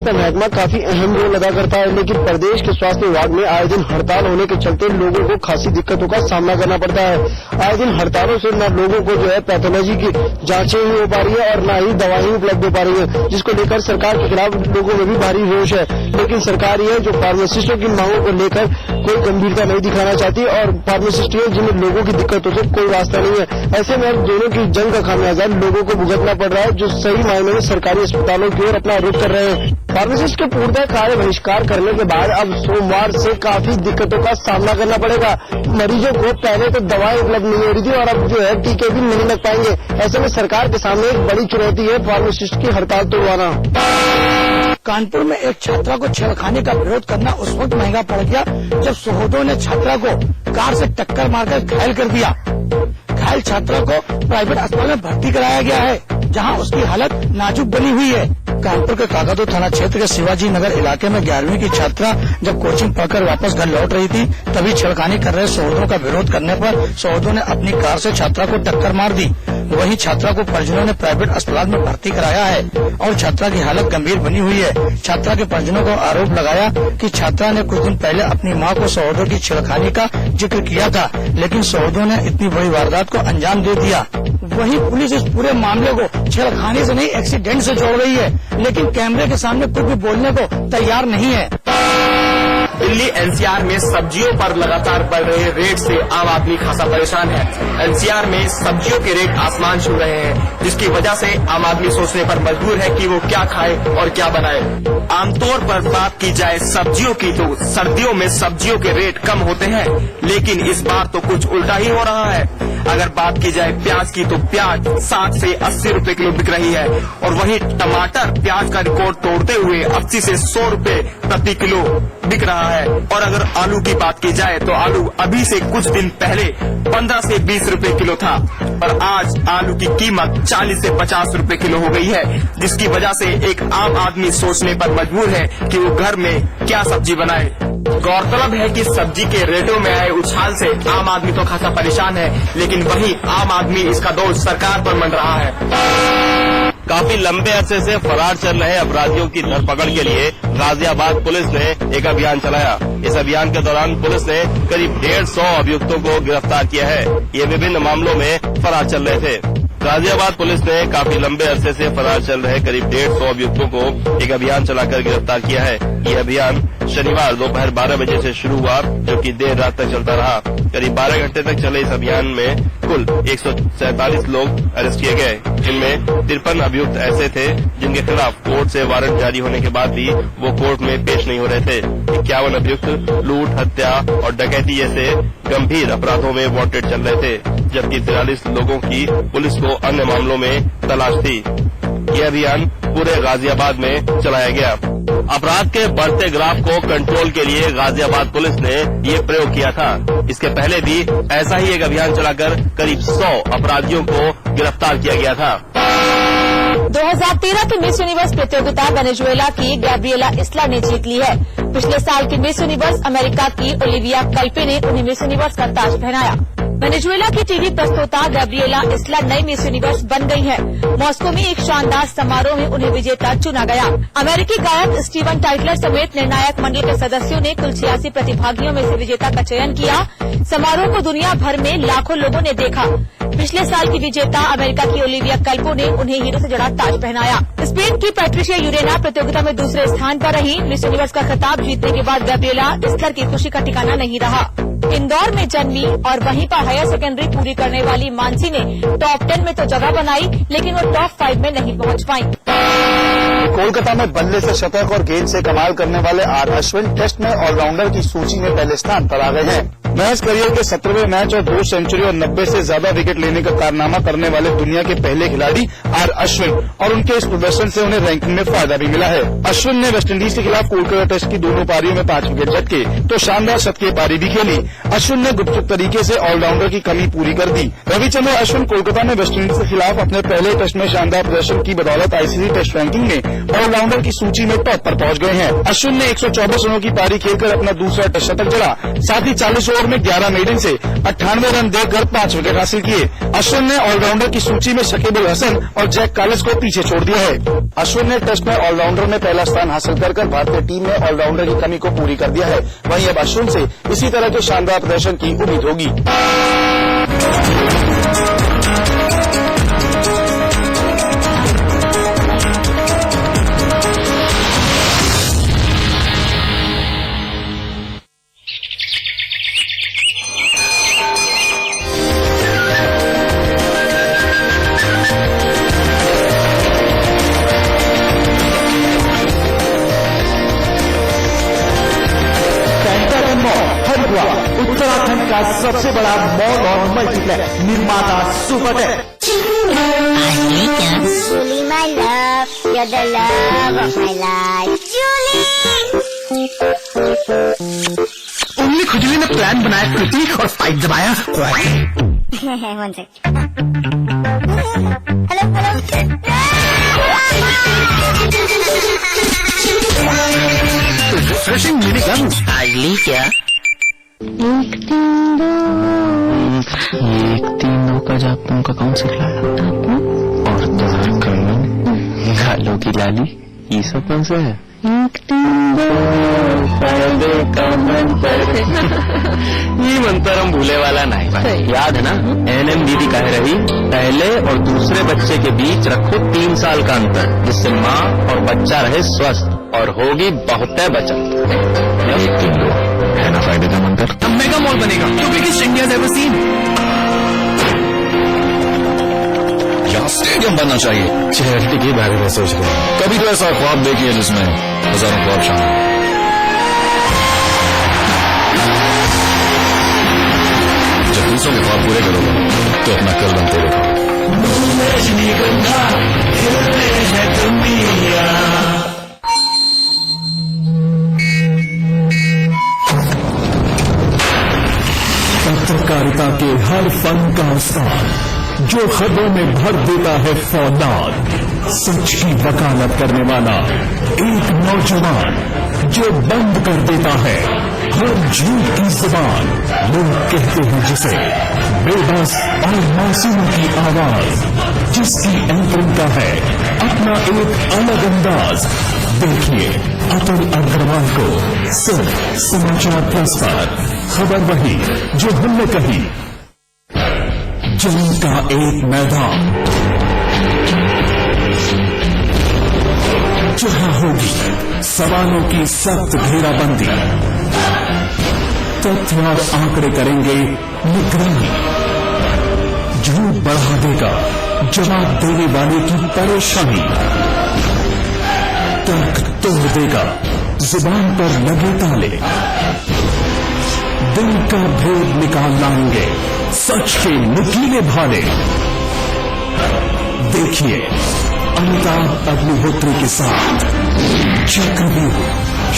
महकमा काफी अहम रोल अदा करता है, लेकिन प्रदेश के स्वास्थ्य विभाग में आए दिन हड़ताल होने के चलते लोगों को खासी दिक्कतों का सामना करना पड़ता है। आए दिन हड़तालों से न लोगों को पैथोलॉजी की जांचें ही हो पा रही है और न ही दवाएं उपलब्ध हो पा रही है, जिसको लेकर सरकार के खिलाफ लोगों में भी भारी रोष है। लेकिन सरकार ये जो फार्मासिस्टों की मांगों को लेकर कोई गंभीरता नहीं दिखाना चाहती और फार्मासिस्ट जिन्हें लोगों की दिक्कतों से कोई वास्ता नहीं है। ऐसे में अब दोनों की जंग का खामियाजा लोगों को भुगतना पड़ रहा है, जो सही मायने में सरकारी अस्पतालों की ओर अपना रुख कर रहे हैं। फार्मासिस्ट के पूर्णतः कार्य बहिष्कार करने के बाद अब सोमवार से काफी दिक्कतों का सामना करना पड़ेगा। मरीजों को पहले तो दवाएं उपलब्ध नहीं हो रही थी और अब टीके भी नहीं लग पाएंगे। ऐसे में सरकार के सामने एक बड़ी चुनौती है फार्मासिस्ट की हड़ताल तोड़वाना। कानपुर में एक छात्रा को छेड़खानी का विरोध करना उस वक्त महंगा पड़ गया जब सुहृदों ने छात्रा को कार से टक्कर मारकर घायल कर दिया। घायल छात्रा को प्राइवेट अस्पताल में भर्ती कराया गया है, जहां उसकी हालत नाजुक बनी हुई है। कानपुर के काकादो थाना क्षेत्र के शिवाजी नगर इलाके में 11वीं की छात्रा जब कोचिंग पढ़कर वापस घर लौट रही थी, तभी छेड़खानी कर रहे सुहृदों का विरोध करने पर सुहृदों ने अपनी कार से छात्रा को टक्कर मार दी। वहीं छात्रा को परिजनों ने प्राइवेट अस्पताल में भर्ती कराया है और छात्रा की हालत गंभीर बनी हुई है। छात्रा के परिजनों को आरोप लगाया कि छात्रा ने कुछ दिन पहले अपनी मां को सुहृदों की छेड़खानी का जिक्र किया था, लेकिन सुहृदों ने इतनी बड़ी वारदात को अंजाम दे दिया। वहीं पुलिस इस पूरे मामले को छेड़खानी से नहीं एक्सीडेंट से जोड़ रही है, लेकिन कैमरे के सामने कुछ भी बोलने को तैयार नहीं है। दिल्ली एनसीआर में सब्जियों पर लगातार बढ़ रहे रेट से आम आदमी खासा परेशान है। एनसीआर में सब्जियों के रेट आसमान छू रहे हैं, जिसकी वजह से आम आदमी सोचने पर मजबूर है कि वो क्या खाए और क्या बनाए। आमतौर पर बात की जाए सब्जियों की तो सर्दियों में सब्जियों के रेट कम होते हैं, लेकिन इस बार तो कुछ उल्टा ही हो रहा है। अगर बात की जाए प्याज की तो प्याज 60 से 80 रुपए किलो बिक रही है और वहीं टमाटर प्याज का रिकॉर्ड तोड़ते हुए 80 से 100 रुपए प्रति किलो बिक रहा है। और अगर आलू की बात की जाए तो आलू अभी से कुछ दिन पहले 15 से 20 रुपए किलो था और आज आलू की कीमत 40 से 50 रुपए किलो हो गई है, जिसकी वजह से एक आम आदमी सोचने पर मजबूर है कि वो घर में क्या सब्जी बनाए। गौरतलब है कि सब्जी के रेटों में आए उछाल से आम आदमी तो खासा परेशान है, लेकिन वही आम आदमी इसका दोष सरकार पर मंड रहा है। काफी लंबे अरसे से फरार चल रहे अपराधियों की धरपकड़ के लिए गाजियाबाद पुलिस ने एक अभियान चलाया। इस अभियान के दौरान पुलिस ने करीब 150 अभियुक्तों को गिरफ्तार किया है। ये विभिन्न मामलों में फरार चल रहे थे। गाजियाबाद पुलिस ने काफी लंबे अरसे से फरार चल रहे करीब 150 अभियुक्तों को एक अभियान चलाकर गिरफ्तार किया है। ये अभियान शनिवार दोपहर 12 बजे से शुरू हुआ, जो कि देर रात तक चलता रहा। करीब 12 घंटे तक चले इस अभियान में कुल 147 लोग अरेस्ट किए गए, जिनमें 53 अभियुक्त ऐसे थे जिनके खिलाफ कोर्ट से वारंट जारी होने के बाद भी वो कोर्ट में पेश नहीं हो रहे थे। 51 अभियुक्त लूट, हत्या और डकैती जैसे गंभीर अपराधों में वांटेड चल रहे थे, जबकि 43 लोगों की पुलिस को अन्य मामलों में तलाश थी। यह अभियान पूरे गाजियाबाद में चलाया गया। अपराध के बढ़ते ग्राफ को कंट्रोल के लिए गाजियाबाद पुलिस ने ये प्रयोग किया था। इसके पहले भी ऐसा ही एक अभियान चलाकर करीब 100 अपराधियों को गिरफ्तार किया गया था। 2013 की मिस यूनिवर्स प्रतियोगिता वेनेजुएला की गैब्रिएला इस्ला ने जीत ली है। पिछले साल की मिस यूनिवर्स अमेरिका की ओलिविया कल्पे ने उन्हें मिस यूनिवर्स का ताज पहनाया। वेनेजुएला की टीवी प्रस्तोता गैब्रिएला इस्ला नई मिस यूनिवर्स बन गई है। मॉस्को में एक शानदार समारोह में उन्हें विजेता चुना गया। अमेरिकी गायक स्टीवन टाइटलर समेत निर्णायक मंडल के सदस्यों ने कुल 86 प्रतिभागियों में से विजेता का चयन किया। समारोह को दुनिया भर में लाखों लोगों ने देखा। पिछले साल की विजेता अमेरिका की ओलिविया कल्पो ने उन्हें हीरो से जड़ा ताज पहनाया। स्पेन की पैट्रिशिया यूरेना प्रतियोगिता में दूसरे स्थान पर रही। मिस यूनिवर्स का खिताब जीतने के बाद गैब्रिएला इस्लर की खुशी का ठिकाना नहीं रहा। इंदौर में जन्मी और वहीं पर हायर सेकेंडरी पूरी करने वाली मानसी ने टॉप 10 में तो जगह बनाई, लेकिन वो टॉप 5 में नहीं पहुंच पाई। कोलकाता में बल्ले से शतक और गेंद से कमाल करने वाले आर अश्विन टेस्ट में ऑलराउंडर की सूची में पहले स्थान पर आ गए हैं। महज करियर के 17वें मैच और 2 सेंचुरी और 90 से ज्यादा विकेट लेने का कारनामा करने वाले दुनिया के पहले खिलाड़ी आर अश्विन, और उनके इस प्रदर्शन से उन्हें रैंकिंग में फायदा भी मिला है। अश्विन ने वेस्टइंडीज के खिलाफ कोलकाता टेस्ट की दोनों पारियों में 5 विकेट झटके तो शानदार शतकीय पारी भी खेली। अश्विन ने गुपचुप तरीके से ऑलराउंडर की कमी पूरी कर दी। रविचंद्रन अश्विन कोलकाता में वेस्टइंडीज के खिलाफ अपने पहले टेस्ट में शानदार प्रदर्शन की बदौलत आईसीसी टेस्ट रैंकिंग में ऑलराउंडर की सूची में टॉप पर पहुंच गए हैं। अश्विन ने 124 रनों की पारी खेलकर अपना दूसरा टेस्ट शतक जड़ा। साथ ही 40 ओवर में 11 मेडन से 98 रन देकर 5 विकेट हासिल किए। अश्विन ने ऑलराउंडर की सूची में शकीब अल हसन और जैक कालिस को पीछे छोड़ दिया है। अश्विन ने टेस्ट में ऑलराउंडर में पहला स्थान हासिल कर भारतीय टीम में ऑलराउंडर की कमी को पूरी कर दिया है। वहीं अब अश्विन से इसी तरह के शानदार प्रदर्शन की उम्मीद होगी। उत्तराखंड का सबसे बड़ा मॉल और मल्टीप्लेक्स निर्माता Supertech. Julie, my love, you're the love of my life. Julie! उंगली खुजली ने प्लान बनाया कृति और फाइट दबाया। One sec. Hello. रिफ्रेशिंग मिनी गन आगली क्या? एक तीन दो का जाप तुमका कौन सिखलाया? और तुम्हार कौन गालों की लाली ये सब कौन सा है? एक तीन दो पर्दे का मंतर। ये मंत्र हम भूले वाला नहीं, याद है ना? एनएम दीदी कह रही पहले और दूसरे बच्चे के बीच रखो 3 साल का अंतर, जिससे माँ और बच्चा रहे स्वस्थ और होगी बहुत बचत। है ना फायदे का मंत्र? अब मेगा मॉल बनेगा, जो biggest India has ever seen. यहाँ स्टेडियम बनना चाहिए। चैरिटी के बारे में सोच रहे हैं। कभी तो ऐसा ख्वाब देखिए जिसमें हजारों ख्वाब शामिल। जब दूसरों के ख्वाब पूरे करोगे तो अपना कल बनते रहो। पत्रकारिता के हर फन का उस्ताद जो खबरों में भर देता है फौलाद, सच की वकालत करने वाला एक नौजवान जो बंद कर देता है हर झूठ की जुबान। लोग कहते हैं जिसे बेबस और मासूम की आवाज, जिसकी एंकरिंग का है अपना एक अलग अंदाज। देखिए अतुल अग्रवाल को सिर्फ समाचार प्लस पर। खबर वही जो हमने कही, जंग का एक मैदान जहां होगी सवालों की सख्त घेराबंदी, तथ्य और आंकड़े करेंगे निगरानी, झूठ बढ़ा देगा जवाब देने वाले की परेशानी, तर्क तोड़ देगा जुबान पर लगे ताले, दिल का भेद निकाल लाएंगे सच के नुकीले भाले। देखिए अमिताभ अग्निहोत्री के साथ चक्रव्यूह,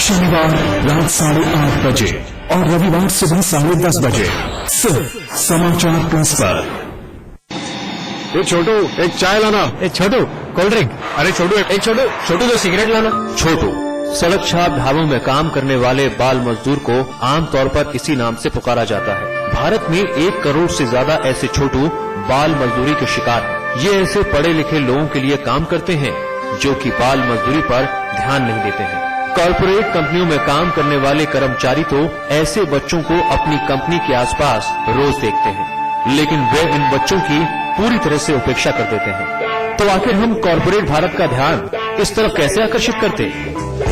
शनिवार रात 8:30 बजे और रविवार सुबह 10:30 बजे सिर्फ समाचार प्लस पर। एक छोटू एक चाय लाना। एक छोटू कोल्ड ड्रिंक। अरे छोटू एक छोटू 2 सिगरेट लाना। छोटू सड़क छाप ढाबों में काम करने वाले बाल मजदूर को आमतौर पर इसी नाम से पुकारा जाता है। भारत में 1 करोड़ से ज्यादा ऐसे छोटू बाल मजदूरी के शिकार हैं। ये ऐसे पढ़े लिखे लोगों के लिए काम करते हैं जो कि बाल मजदूरी पर ध्यान नहीं देते हैं। कॉर्पोरेट कंपनियों में काम करने वाले कर्मचारी तो ऐसे बच्चों को अपनी कंपनी के आसपास रोज देखते हैं, लेकिन वे इन बच्चों की पूरी तरह से उपेक्षा कर देते हैं। तो आखिर हम कॉर्पोरेट भारत का ध्यान इस तरफ कैसे आकर्षित करते?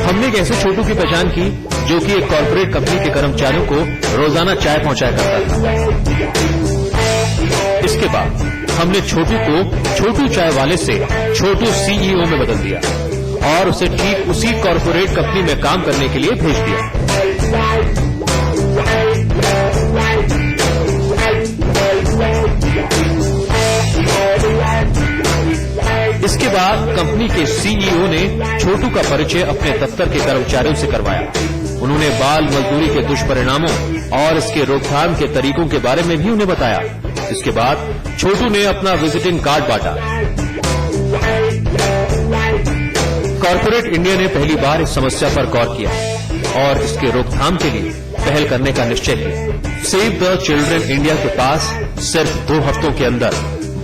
हमने एक ऐसे छोटू की पहचान की जो कि एक कॉर्पोरेट कंपनी के कर्मचारियों को रोजाना चाय पहुंचाया करता था। इसके बाद हमने छोटू को छोटू चाय वाले से छोटू सीईओ में बदल दिया और उसे ठीक उसी कॉर्पोरेट कंपनी में काम करने के लिए भेज दिया। इसके बाद कंपनी के सीईओ ने छोटू का परिचय अपने दफ्तर के कर्मचारियों से करवाया उन्होंने बाल मजदूरी के दुष्परिणामों और इसके रोकथाम के तरीकों के बारे में भी उन्हें बताया। इसके बाद छोटू ने अपना विजिटिंग कार्ड बांटा। कॉर्पोरेट इंडिया ने पहली बार इस समस्या पर गौर किया और इसके रोकथाम के लिए पहल करने का निश्चय किया। सेव द चिल्ड्रन इंडिया के पास सिर्फ 2 हफ्तों के अंदर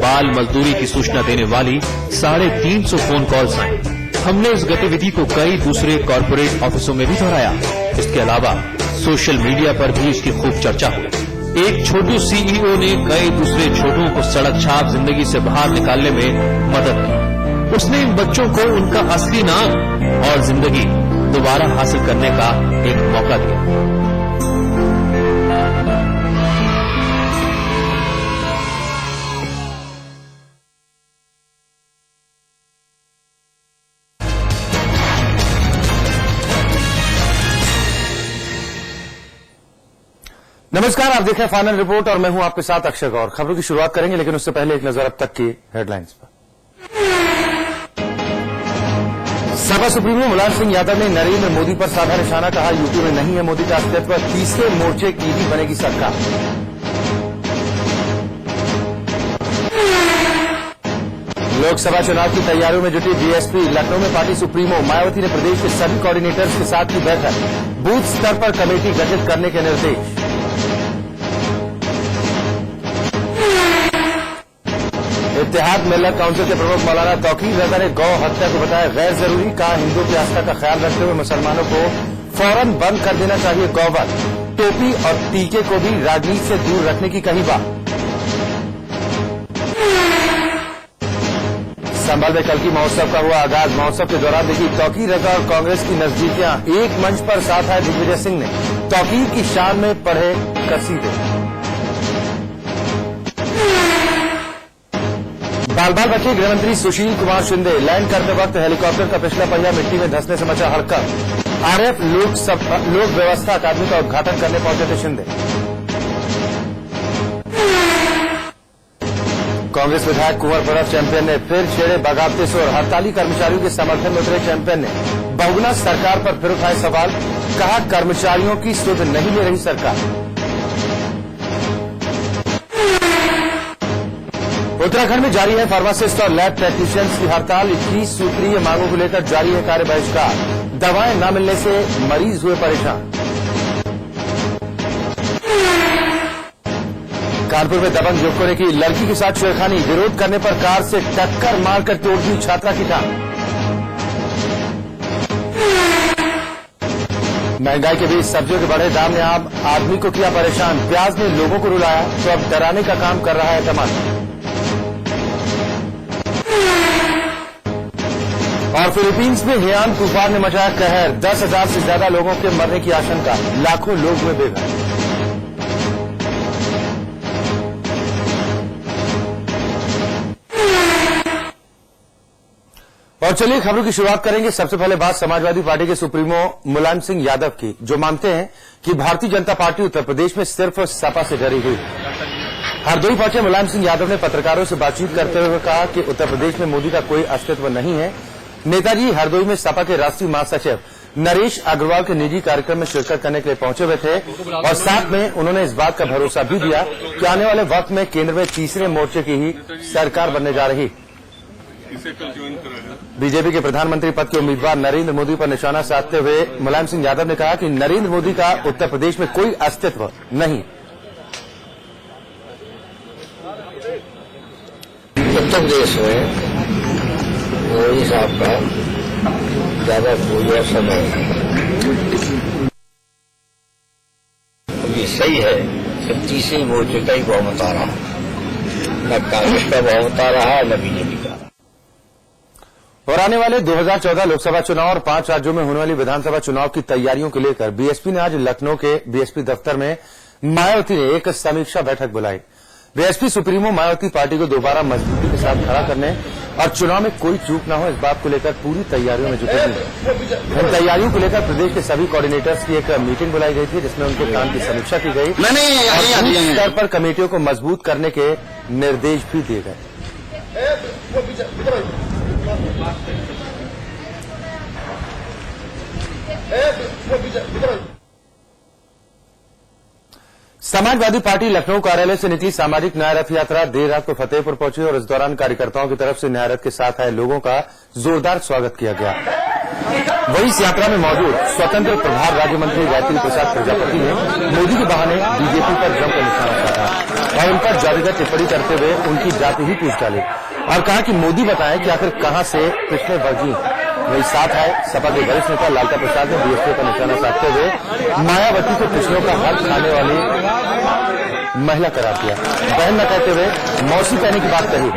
बाल मजदूरी की सूचना देने वाली 350 फोन कॉल्स आई। हमने इस गतिविधि को कई दूसरे कॉर्पोरेट ऑफिसों में भी दोहराया। इसके अलावा सोशल मीडिया पर भी इसकी खूब चर्चा हुई। एक छोटू सीईओ ने कई दूसरे छोटुओं को सड़क छाप जिंदगी से बाहर निकालने में मदद की। उसने इन बच्चों को उनका असली नाम और जिंदगी दोबारा हासिल करने का एक मौका दिया। नमस्कार, आप देख रहे हैं फाइनल रिपोर्ट और मैं हूं आपके साथ अक्षय गौर। खबरों की शुरुआत करेंगे, लेकिन उससे पहले एक नजर अब तक की हेडलाइंस पर। सपा सुप्रीमो मुलायम सिंह यादव ने नरेंद्र मोदी पर साधा निशाना, कहा यूपी में नहीं है मोदी का अस्तित्व, तीसरे मोर्चे की ही बनेगी सरकार। लोकसभा चुनाव की तैयारियों में जुटी बीएसपी। लखनऊ में पार्टी सुप्रीमो मायावती ने प्रदेश के सभी कोऑर्डिनेटर्स के साथ की बैठक, बूथ स्तर पर कमेटी गठित करने के निर्देश। इत्तेहाद मिल्लत काउंसिल के प्रमुख मौलाना तौकीर रजा ने गौ हत्या को बताया गैर जरूरी, कहा हिंदुओं की आस्था का ख्याल रखते हुए मुसलमानों को फौरन बंद कर देना चाहिए गौवध। टोपी और टीके को भी राजनीति से दूर रखने की कही बात। संभल में कल की महोत्सव का हुआ आगाज। महोत्सव के दौरान देखी तौकीर रजा और कांग्रेस की नजदीकियां। एक मंच पर साथ आए दिग्विजय सिंह ने तौकीर की शान में पढ़े कसीदे। बाल बाल बचे गृहमंत्री सुशील कुमार शिंदे। लैंड करते वक्त हेलीकॉप्टर का पिछला पहिया मिट्टी में धंसने से मचा हड़कंप। आरएफ लोक व्यवस्था अकादमी का उद्घाटन करने पहुंचे थे शिंदे। कांग्रेस विधायक कुंवर भरत चैंपियन ने फिर छेड़े बगावते सुर। हड़ताली कर्मचारियों के समर्थन में उतरे चैंपियन ने बहुगुना सरकार पर फिर उठाए सवाल, कहा कर्मचारियों की सुध नहीं ले रही सरकार। उत्तराखंड में जारी है फार्मासिस्ट और लैब टेक्नीशियंस की हड़ताल। 21 सूत्रीय मांगों को लेकर जारी है कार्य बहिष्कार। दवाएं न मिलने से मरीज हुए परेशान। कानपुर में दबंग युवकों ने की लड़की के साथ छेड़खानी। विरोध करने पर कार से टक्कर मारकर तोड़ दी छात्रा की टांग। महंगाई के बीच सब्जियों के बढ़े दाम ने आम आदमी को किया परेशान। प्याज ने लोगों को रुलाया तो अब डराने का काम कर रहा है टमाटर। और फिलीपींस में हियान तूफान ने मचाया कहर। 10,000 से ज्यादा लोगों के मरने की आशंका। लाखों लोग हुए बेघर। और चलिए खबरों की शुरुआत करेंगे। सबसे पहले बात समाजवादी पार्टी के सुप्रीमो मुलायम सिंह यादव की, जो मानते हैं कि भारतीय जनता पार्टी उत्तर प्रदेश में सिर्फ सपा से डरी हुई। हरदोई पहुंचे मुलायम सिंह यादव ने पत्रकारों से बातचीत करते हुए कहा कि उत्तर प्रदेश में मोदी का कोई अस्तित्व नहीं है। नेताजी हरदोई में सपा के राष्ट्रीय महासचिव नरेश अग्रवाल के निजी कार्यक्रम में शिरकत करने के लिए पहुंचे हुए थे और साथ में उन्होंने इस बात का भरोसा भी दिया कि आने वाले वक्त में केंद्र में तीसरे मोर्चे की ही सरकार बनने जा रही। बीजेपी के प्रधानमंत्री पद के उम्मीदवार नरेंद्र मोदी पर निशाना साधते हुए मुलायम सिंह यादव ने कहा कि नरेंद्र मोदी का उत्तर प्रदेश में कोई अस्तित्व नहीं। उत्तर प्रदेश में मोदी साहब का ज्यादा कोई समय ये सही है कि तीसरे मोर्चे का ही बहुमत आ रहा, न कांग्रेस का बहुमत आ रहा न बीजेपी का। और आने वाले 2014 लोकसभा चुनाव और 5 राज्यों में होने वाली विधानसभा चुनाव की तैयारियों को लेकर बीएसपी ने आज लखनऊ के बीएसपी दफ्तर में मायावती ने एक समीक्षा बैठक बुलाई। बीएसपी सुप्रीमो मायावती पार्टी को दोबारा मजबूती के साथ खड़ा करने और चुनाव में कोई चूक न हो, इस बात को लेकर पूरी तैयारियों में जुटे हुए। इन तैयारियों को लेकर प्रदेश के सभी कोऑर्डिनेटर्स की एक मीटिंग बुलाई गई थी, जिसमें उनके काम की समीक्षा की गई। बूथ स्तर पर कमेटियों को मजबूत करने के निर्देश भी दिए गए। समाजवादी पार्टी लखनऊ कार्यालय से निकली सामाजिक न्याय रथ यात्रा देर रात को फतेहपुर पहुंची और इस दौरान कार्यकर्ताओं की तरफ से न्याय रथ के साथ आए लोगों का जोरदार स्वागत किया गया। वहीं इस यात्रा में मौजूद स्वतंत्र प्रभार राज्य मंत्री गायत्री प्रसाद प्रजापति ने मोदी के बहाने बीजेपी पर जमकर निशाना साधा और उन पर जातिगत टिप्पणी करते हुए उनकी जाति ही पूछ डाली और कहा कि मोदी बताएं कि आखिर कहां से पिछले वर्गीय। वही साथ आए सपा के वरिष्ठ नेता लालता प्रसाद ने बीएसपी पर निशाना साधते हुए मायावती को पिछड़ों का हक खाने वाली महिला करार दिया। बहन न कहते हुए मौसी कहने की बात कही।